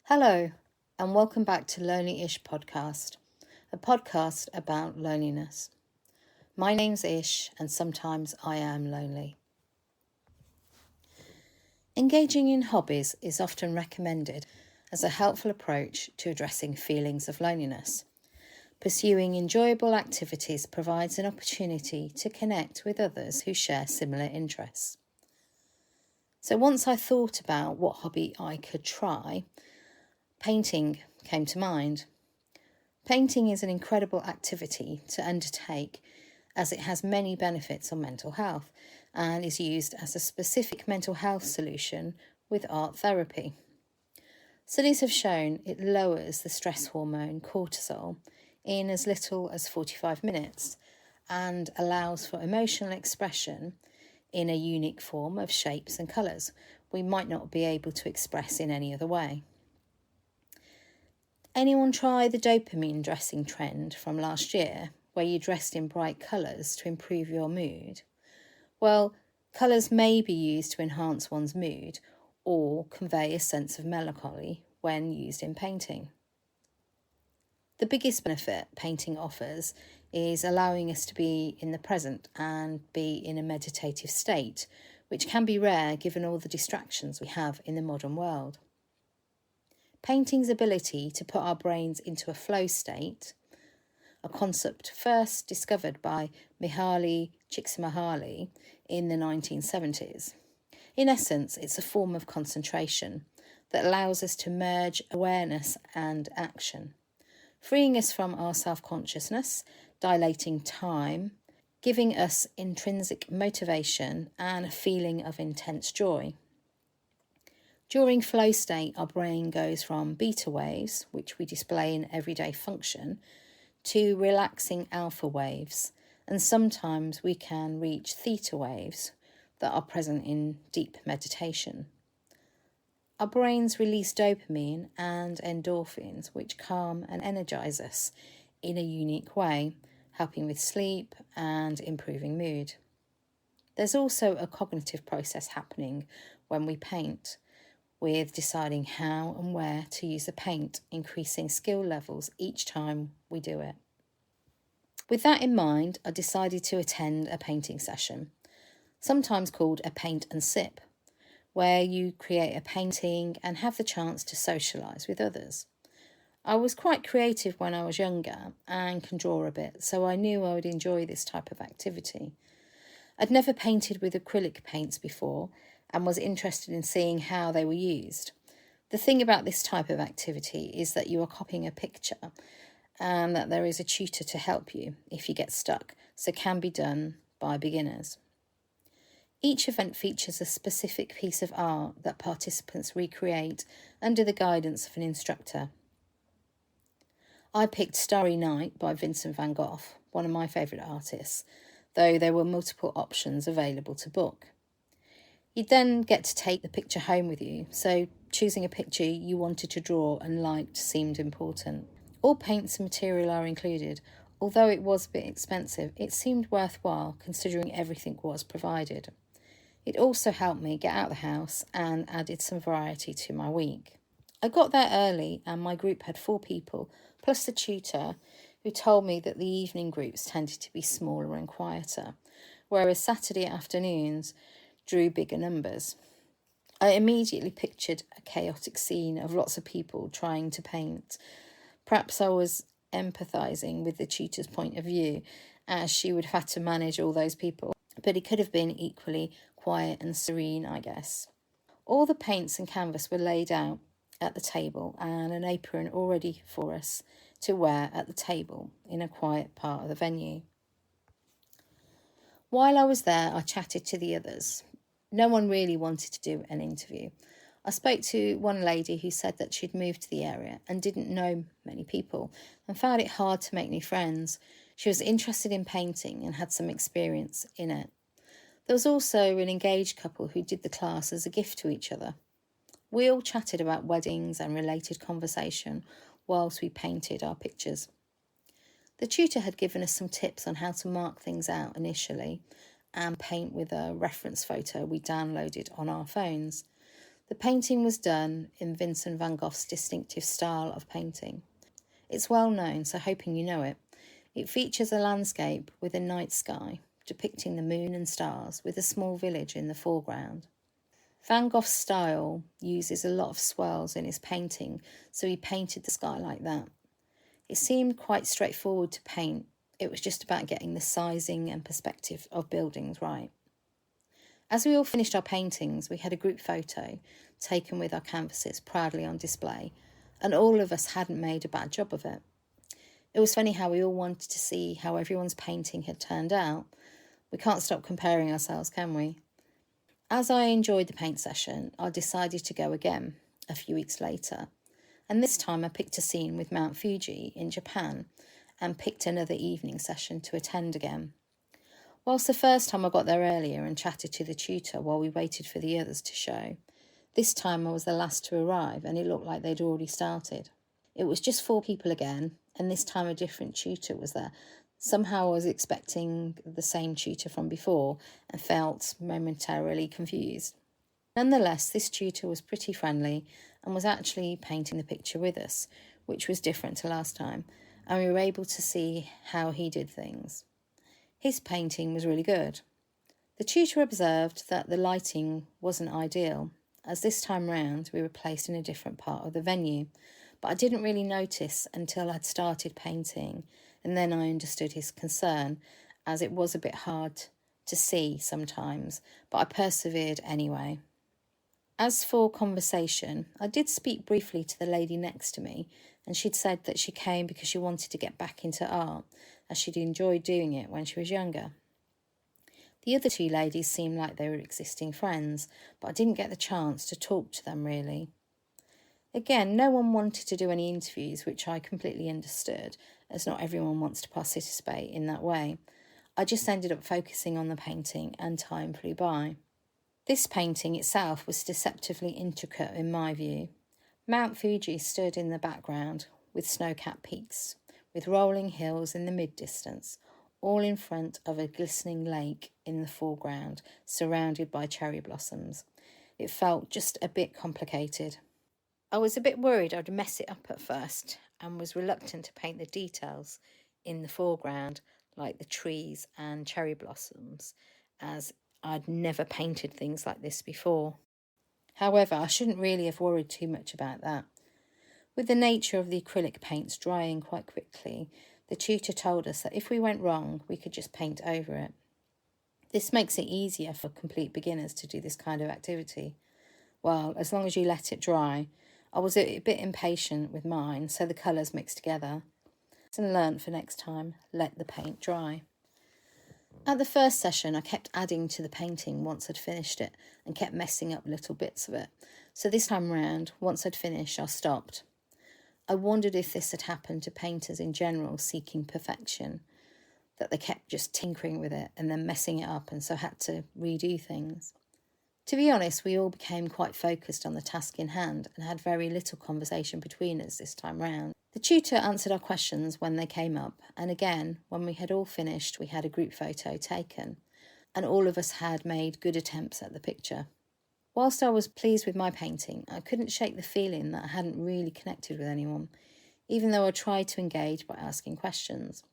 Hello, and welcome back to Lonely-ish Podcast, a podcast about loneliness. My name's Ish, and sometimes I am lonely. Engaging in hobbies is often recommended as a helpful approach to addressing feelings of loneliness. Pursuing enjoyable activities provides an opportunity to connect with others who share similar interests. So once I thought about what hobby I could try, painting came to mind. Painting is an incredible activity to undertake as it has many benefits on mental health and is used as a specific mental health solution with art therapy. Studies have shown it lowers the stress hormone cortisol in as little as 45 minutes and allows for emotional expression in a unique form of shapes and colours we might not be able to express in any other way. Anyone try the dopamine dressing trend from last year, where you dressed in bright colours to improve your mood? Well, colours may be used to enhance one's mood or convey a sense of melancholy when used in painting. The biggest benefit painting offers is allowing us to be in the present and be in a meditative state, which can be rare given all the distractions we have in the modern world. Painting's ability to put our brains into a flow state, a concept first discovered by Mihaly Csikszentmihalyi in the 1970s. In essence, it's a form of concentration that allows us to merge awareness and action, freeing us from our self-consciousness, dilating time, giving us intrinsic motivation and a feeling of intense joy. During flow state, our brain goes from beta waves, which we display in everyday function, to relaxing alpha waves, and sometimes we can reach theta waves that are present in deep meditation. Our brains release dopamine and endorphins, which calm and energize us in a unique way, helping with sleep and improving mood. There's also a cognitive process happening when we paint, with deciding how and where to use the paint, increasing skill levels each time we do it. With that in mind, I decided to attend a painting session, sometimes called a paint and sip, where you create a painting and have the chance to socialise with others. I was quite creative when I was younger and can draw a bit, so I knew I would enjoy this type of activity. I'd never painted with acrylic paints before and was interested in seeing how they were used. The thing about this type of activity is that you are copying a picture and that there is a tutor to help you if you get stuck, so it can be done by beginners. Each event features a specific piece of art that participants recreate under the guidance of an instructor. I picked Starry Night by Vincent van Gogh, one of my favourite artists, though there were multiple options available to book. You'd then get to take the picture home with you, so choosing a picture you wanted to draw and liked seemed important. All paints and material are included. Although it was a bit expensive, it seemed worthwhile considering everything was provided. It also helped me get out of the house and added some variety to my week. I got there early and my group had 4 people, plus the tutor, who told me that the evening groups tended to be smaller and quieter, whereas Saturday afternoons drew bigger numbers. I immediately pictured a chaotic scene of lots of people trying to paint. Perhaps I was empathising with the tutor's point of view, as she would have had to manage all those people, but it could have been equally quiet and serene, I guess. All the paints and canvas were laid out at the table and an apron all ready for us to wear at the table in a quiet part of the venue. While I was there, I chatted to the others. No one really wanted to do an interview. I spoke to one lady who said that she'd moved to the area and didn't know many people and found it hard to make new friends. She was interested in painting and had some experience in it. There was also an engaged couple who did the class as a gift to each other. We all chatted about weddings and related conversation whilst we painted our pictures. The tutor had given us some tips on how to mark things out initially and paint with a reference photo we downloaded on our phones. The painting was done in Vincent van Gogh's distinctive style of painting. It's well known, so hoping you know it. It features a landscape with a night sky, depicting the moon and stars, with a small village in the foreground. Van Gogh's style uses a lot of swirls in his painting, so he painted the sky like that. It seemed quite straightforward to paint. It was just about getting the sizing and perspective of buildings right. As we all finished our paintings, we had a group photo taken with our canvases proudly on display, and all of us hadn't made a bad job of it. It was funny how we all wanted to see how everyone's painting had turned out. We can't stop comparing ourselves, can we? As I enjoyed the paint session, I decided to go again a few weeks later, and this time I picked a scene with Mount Fuji in Japan and picked another evening session to attend again. Whilst the first time I got there earlier and chatted to the tutor while we waited for the others to show, this time I was the last to arrive and it looked like they'd already started. It was just 4 people again, and this time a different tutor was there. Somehow I was expecting the same tutor from before and felt momentarily confused. Nonetheless, this tutor was pretty friendly and was actually painting the picture with us, which was different to last time, and we were able to see how he did things. His painting was really good. The tutor observed that the lighting wasn't ideal, as this time round we were placed in a different part of the venue, but I didn't really notice until I'd started painting, and then I understood his concern, as it was a bit hard to see sometimes, but I persevered anyway. As for conversation, I did speak briefly to the lady next to me, and she'd said that she came because she wanted to get back into art, as she'd enjoyed doing it when she was younger. The other 2 ladies seemed like they were existing friends, but I didn't get the chance to talk to them really. Again, no one wanted to do any interviews, which I completely understood, as not everyone wants to participate in that way. I just ended up focusing on the painting and time flew by. This painting itself was deceptively intricate in my view. Mount Fuji stood in the background with snow-capped peaks, with rolling hills in the mid-distance, all in front of a glistening lake in the foreground, surrounded by cherry blossoms. It felt just a bit complicated. I was a bit worried I'd mess it up at first and was reluctant to paint the details in the foreground, like the trees and cherry blossoms, as I'd never painted things like this before. However, I shouldn't really have worried too much about that. With the nature of the acrylic paints drying quite quickly, the tutor told us that if we went wrong, we could just paint over it. This makes it easier for complete beginners to do this kind of activity. Well, as long as you let it dry. I was a bit impatient with mine, so the colours mixed together. And learnt for next time, let the paint dry. At the first session, I kept adding to the painting once I'd finished it and kept messing up little bits of it. So this time round, once I'd finished, I stopped. I wondered if this had happened to painters in general seeking perfection, that they kept just tinkering with it and then messing it up and so had to redo things. To be honest, we all became quite focused on the task in hand and had very little conversation between us this time round. The tutor answered our questions when they came up, and again, when we had all finished, we had a group photo taken, and all of us had made good attempts at the picture. Whilst I was pleased with my painting, I couldn't shake the feeling that I hadn't really connected with anyone, even though I tried to engage by asking questions.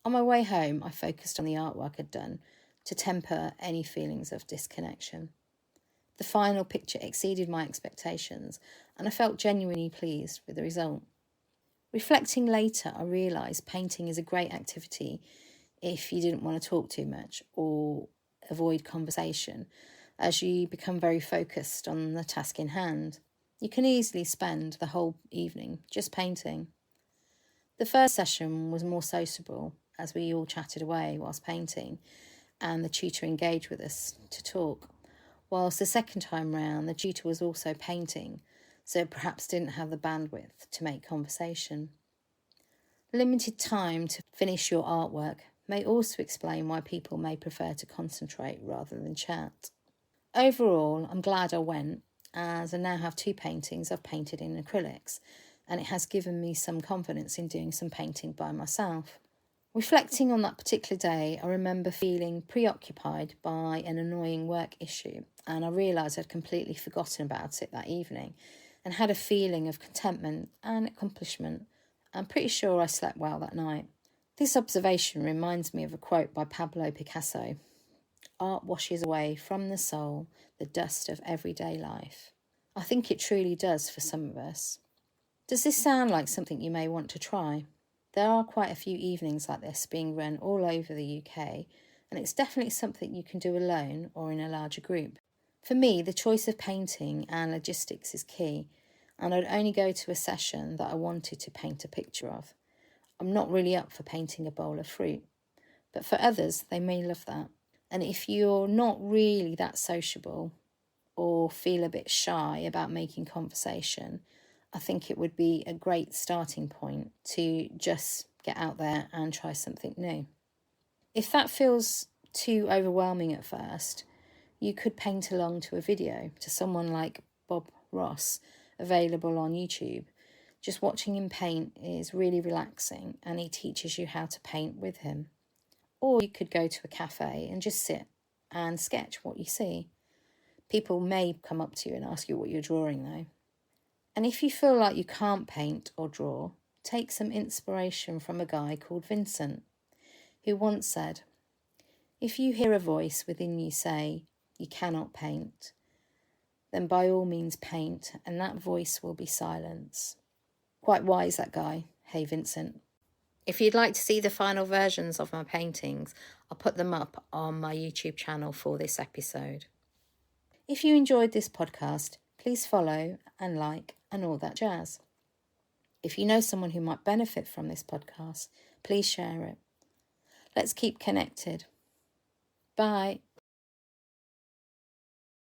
On my way home, I focused on the artwork I'd done to temper any feelings of disconnection. The final picture exceeded my expectations, and I felt genuinely pleased with the result. Reflecting later, I realised painting is a great activity if you didn't want to talk too much or avoid conversation, as you become very focused on the task in hand. You can easily spend the whole evening just painting. The first session was more sociable, as we all chatted away whilst painting, and the tutor engaged with us to talk. Whilst the second time round, the tutor was also painting, so perhaps didn't have the bandwidth to make conversation. Limited time to finish your artwork may also explain why people may prefer to concentrate rather than chat. Overall, I'm glad I went, as I now have 2 paintings I've painted in acrylics, and it has given me some confidence in doing some painting by myself. Reflecting on that particular day, I remember feeling preoccupied by an annoying work issue, and I realised I'd completely forgotten about it that evening and had a feeling of contentment and accomplishment. I'm pretty sure I slept well that night. This observation reminds me of a quote by Pablo Picasso: "Art washes away from the soul the dust of everyday life." I think it truly does for some of us. Does this sound like something you may want to try? There are quite a few evenings like this being run all over the UK, and it's definitely something you can do alone or in a larger group. For me, the choice of painting and logistics is key, and I'd only go to a session that I wanted to paint a picture of. I'm not really up for painting a bowl of fruit, but for others, they may love that. And if you're not really that sociable or feel a bit shy about making conversation, I think it would be a great starting point to just get out there and try something new. If that feels too overwhelming at first, you could paint along to a video to someone like Bob Ross, available on YouTube. Just watching him paint is really relaxing, and he teaches you how to paint with him. Or you could go to a cafe and just sit and sketch what you see. People may come up to you and ask you what you're drawing though. And if you feel like you can't paint or draw, take some inspiration from a guy called Vincent, who once said, "If you hear a voice within you say you cannot paint, then by all means paint, and that voice will be silence." Quite wise, that guy. Hey, Vincent. If you'd like to see the final versions of my paintings, I'll put them up on my YouTube channel for this episode. If you enjoyed this podcast, please follow and like and all that jazz. If you know someone who might benefit from this podcast, please share it. Let's keep connected. Bye.